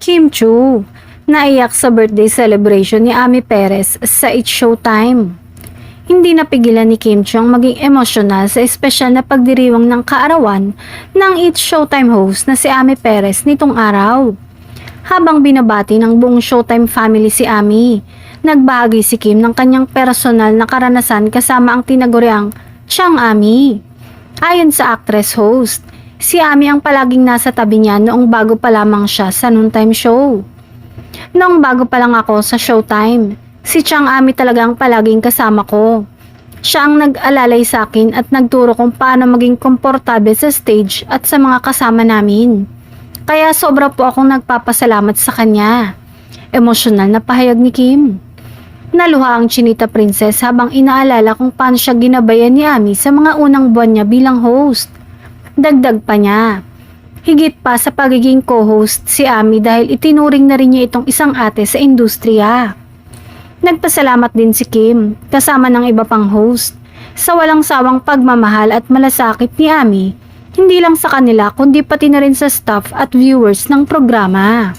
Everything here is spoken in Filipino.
Kim Chu, naiyak sa birthday celebration ni Ami Perez sa It's Showtime. Hindi napigilan ni Kim Chu ang maging emosyonal sa espesyal na pagdiriwang ng kaarawan ng It's Showtime host na si Ami Perez nitong araw. Habang binabati ng buong Showtime family si Ami, nagbahagi si Kim ng kanyang personal na karanasan kasama ang tinaguriang Chang Ami. Ayon sa actress host, si Ami ang palaging nasa tabi niya noong bago pa lamang siya sa noontime show. Noong bago pa lang ako sa Showtime, si Chang Ami talaga ang palaging kasama ko. Siya ang nag-alalay sa akin at nagturo kung paano maging komportable sa stage at sa mga kasama namin. Kaya sobra po akong nagpapasalamat sa kanya. Emosyonal na pahayag ni Kim. Naluha ang Chinita Princess habang inaalala kung paano siya ginabayan ni Ami sa mga unang buwan niya bilang host. Dagdag pa niya, higit pa sa pagiging co-host si Ami dahil itinuring na rin niya itong isang ate sa industriya. Nagpasalamat din si Kim, kasama ng iba pang host, sa walang sawang pagmamahal at malasakit ni Ami, hindi lang sa kanila kundi pati na rin sa staff at viewers ng programa.